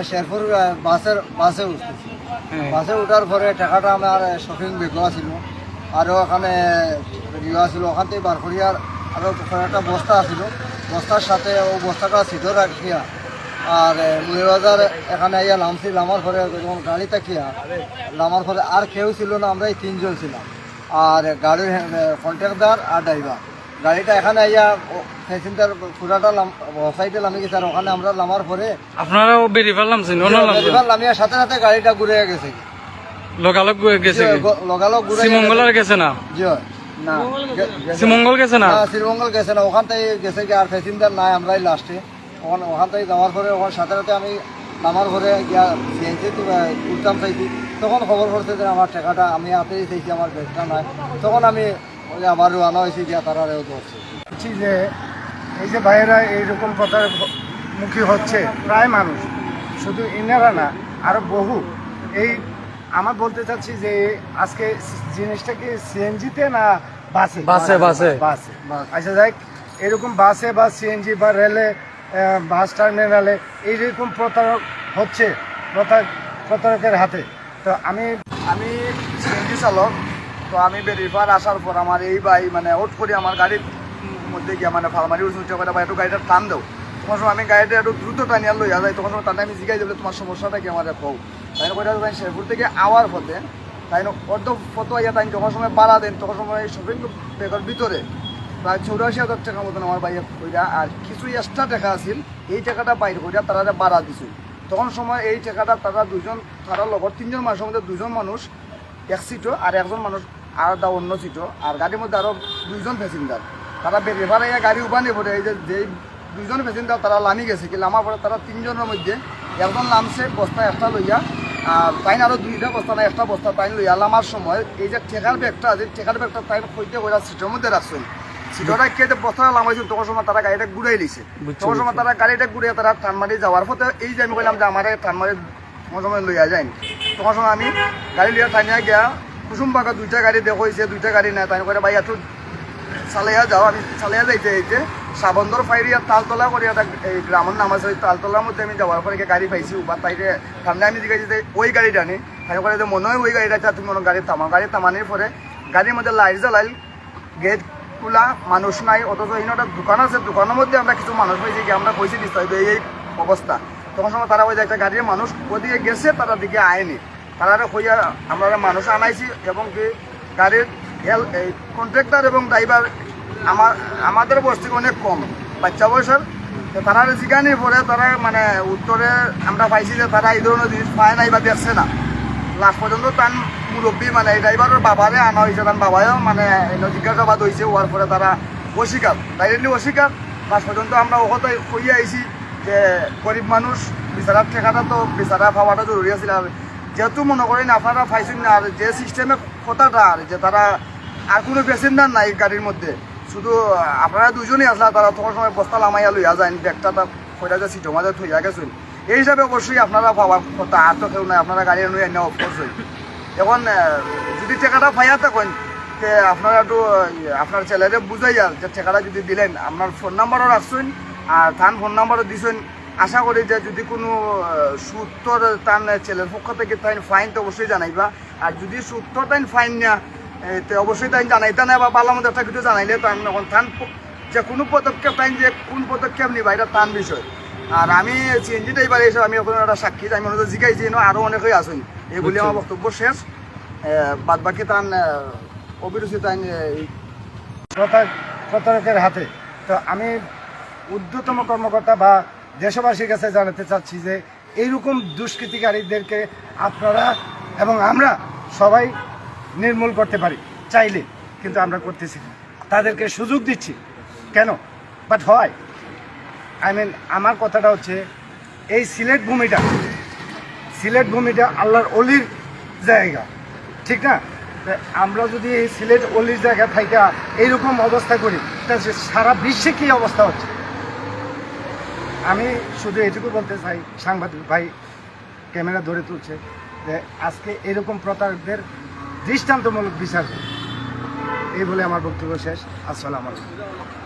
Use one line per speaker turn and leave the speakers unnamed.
শেরপুর বাসে উঠতেছি। বাসে উঠার পরে টাকাটা আমার শপিং বেগও ছিল, আরও ওখানে রিও ছিল, ওখান থেকে বার করিয়ার আরও একটা বস্তা আছিল, বস্তার সাথে ও বস্তাটা সিধো রাখিয়া আর মুড়িবাজার এখানে আইয়া নামছি। নামার পরে যখন গাড়ি তাকিয়া নামার পরে আর কেউ ছিল না, আমরা এই তিনজন ছিলাম, আর গাড়ির কন্ট্রাক্টর আর ড্রাইভার। গাড়িটা এখানে আইয়া প্যাসেঞ্জার পুরাটা সাইডে নামে গেছে, আর ওখানে আমরা নামার পরে
আপনারাও বেরিয়ে নামছেন?
বেরিবার নামিয়া সাথে সাথে গাড়িটা ঘুরে গেছে,
লগালগ গেছে,
লগালগ ঘুরে
শ্রীমঙ্গল গেছে না?
জি না,
শ্রীমঙ্গল গেছে না,
শ্রীমঙ্গল গেছে না, ওখান থেকে গেছে কি আর প্যাসেঞ্জার নাই, আমরাই লাস্টে। ওখান থেকে যাওয়ার পরে ওখানে সাথে সাথে আমি নামার পরে গিয়া সিএনজি উঠতাম চাইছি, তখন খবর পড়ছে যে আমার টাকাটা আমি হাতেই চাইছি, আমার ব্যাগটা নাই। তখন আমি আবার রওনা হয়েছি, গিয়া তারারেও ধরছে।
বলছি যে এই যে ভাইয়েরা এইরকম কথার মুখী হচ্ছে প্রায় মানুষ, শুধু ইনারা না আরও বহু। এই আমার বলতে চাচ্ছি যে আজকে জিনিসটা কি সিএনজিতে না বাসে?
বাসে বাসে
বাসে। আচ্ছা যাই, এরকম বাসে বা সিএনজি বা রেলে বাস টার্মিনালে এইরকম প্রতারক হচ্ছে প্রতারকের হাতে। তো আমি
সিএনজি চালক, তো আমি বেরিবার আসার পর আমার এই ভাই মানে ওট করে আমার গাড়ির মধ্যে গিয়া মানে ফার্মারি উঠে করে বা একটু গাড়িটা টান দাও। তোমার সময় আমি গাড়িটা একটু দ্রুত টানিয়া লইয়া যাই, তখন সময় টানে আমি জিগাই দেবো তোমার সমস্যাটা কি আমার কৌ। তাই না শেরপুর থেকে আওয়ার পথে তাই না অর্ধ পথ আইয়া তাই যখন সময় বাড়া দেন, তখন সময় শপিং ব্যাগের ভিতরে প্রায় 84,000 টাকা মতন আমার বাইরে কইরা আর কিছু এক্সট্রা টাকা আছিল, এই টাকাটা বাইর কইরা তারা বাড়া দিছিল। তখন সময় এই টাকাটা তারা লগর তিনজন মানুষের মধ্যে দুজন মানুষ এক সিটও আর একজন মানুষ আর অন্য সিটও, আর গাড়ির মধ্যে আরও দুইজন প্যাসেঞ্জার। তারা বেরিয়ে আইয়া গাড়ি উবানি পড়ে এই যে দুইজন প্যাসেঞ্জার তারা লামি গেছে, কি লামার পরে তারা তিনজনের মধ্যে একজন নামছে বস্তা একটা লইয়া, আর তাই আরও দুইটা বস্তা না একটা বস্তা তাই লইয়া লামার সময় এই যে ঠেকার ব্যাগটা আছে, ঠেকার ব্যাগটা তাই হইতে করে সিটের মধ্যে রাখছেন। সিটটা কেটে বস্তাটা লামাইছিল, তখন সময় তারা গাড়িটা ঘুরাই দিছে। তখন সময় তারা গাড়িটা ঘুরিয়ে তারা টানমারি যাওয়ার পথে এই যে আমি বললাম যে আমার টানমারি তোমার সময় লইয়া যায়নি, তখন সময় আমি গাড়ি লইয়া টানিয়া গিয়া কুসুম বাঁকা দুইটা গাড়ি দেখেছে, দুইটা গাড়ি নাই, তাই করে ভাই একটু চালাইয়া যাও। আমি চালাইয়া যাইতে সাবন্দর ফাইরিয়া তালতলা করিয়া এই গ্রামের নাম আছে, ওই তালতলার মধ্যে আমি যাওয়ার পরে গাড়ি পাইছি উবার তাইরে সামনে আমি জিজ্ঞাসি যে ওই গাড়িটা নেই, তাই করে যে মনে হয় ওই গাড়িটা তুমি কোনো গাড়ি থামাও। গাড়ি থামানোর পরে গাড়ির মধ্যে লাইট জ্বালাইল, গেট খোলা, মানুষ নাই, অথচ একটা দোকান আছে, দোকানের মধ্যে আমরা কিছু মানুষ পাইছি কি আমরা পয়সা দিতে হবে এই অবস্থা। তখন সময় তারা ওই যে একটা গাড়ির মানুষ ওদিকে গেছে, তারা দিকে আয়নি, তারা হইয়া আমরা মানুষ আনাইছি এবং কি গাড়ির এই কন্ট্রাক্টর এবং ড্রাইভার আমাদের বয়স থেকে অনেক কম, বাচ্চা বয়সের। তো তারা জিজ্ঞানির পরে তারা মানে উত্তরে আমরা পাইছি যে তারা এই ধরনের জিনিস পায় নাই বা দেখছে না। লাস্ট পর্যন্ত তার মুরব্বী মানে এই ড্রাইভারের বাবারে আনা হয়েছে, তার বাবাও মানে জিজ্ঞাসাবাদ হয়েছে, হওয়ার পরে তারা অস্বীকার, ডাইরেক্টলি অস্বীকার। লাস্ট পর্যন্ত আমরা ওখানে কইয়া আইছি যে গরিব মানুষ বিচারার ঠেকাটা তো বিচারা পাওয়াটা জরুরি আছিল। আর যেহেতু মনে করেন আপনারা পাইছেন না, আর যে সিস্টেমে কথাটা আর যে তারা আর কোনো প্যাসেঞ্জার নাই গাড়ির মধ্যে, শুধু আপনারা দুজনই আসলা, তারা তখন সময় বস্তা লামাইয়া লইয়া যায়, ব্যাগটা কইরা যে সিটের মাঝে থইয়া গেছেন। এই হিসাবে অবশ্যই আপনারা পাওয়ার কথা, আর তো কেউ নাই, আপনারা গাড়ি নিয়ে এনে অবশ্যই। এখন যদি টাকাটা পাইয়া থাকেন তে আপনারা একটু আপনার ছেলেরে বুঝাইয়া যে টাকাটা যদি দিলেন, আপনার ফোন নাম্বারও রাখছেন আর তার ফোন নাম্বারও দিছেন। আশা করি যে যদি কোনো সূত্র তার ছেলের পক্ষ থেকে তাই ফাইন তো অবশ্যই জানাইবা, আর যদি সূত্র তাই ফাইন না তো অবশ্যই তাই জানাইতে না বা পালার মধ্যে একটা কিছু জানাইলে তাই তান যে কোনো পদক্ষেপ তাই যে কোন পদক্ষেপ নিবা এটা তান বিষয়। আর আমি সিএনজি ড্রাইভার হিসেবে আমি ওখানে একটা সাক্ষী, আমি মনে জিজ্ঞাসি আরও অনেকেই আসেন, এই বলে আমার বক্তব্য শেষ। বাদ বাকি তান অভিরুচি তাই
প্রতারকের হাতে। তো আমি ঊর্ধ্বতম কর্মকর্তা বা দেশবাসীর কাছে জানাতে চাচ্ছি যে এইরকম দুষ্কৃতিকারীদেরকে আপনারা এবং আমরা সবাই নির্মূল করতে পারি চাইলে, কিন্তু আমরা করতেছি না, তাদেরকে সুযোগ দিচ্ছি কেন? বাট হয় আমার কথাটা হচ্ছে এই সিলেট ভূমিটা আল্লাহর অলির জায়গা, ঠিক না? আমরা যদি এই সিলেট অলির জায়গা থাইকা এইরকম অবস্থা করি, তাহলে সারা বিশ্বে কী অবস্থা হচ্ছে। আমি শুধু এটুকু বলতে চাই, সাংবাদিক ভাই ক্যামেরা ধরে তুলছে, যে আজকে এরকম প্রতারকদের দৃষ্টান্তমূলক বিচার, এই বলে আমার বক্তব্য শেষ। আসসালামু আলাইকুম।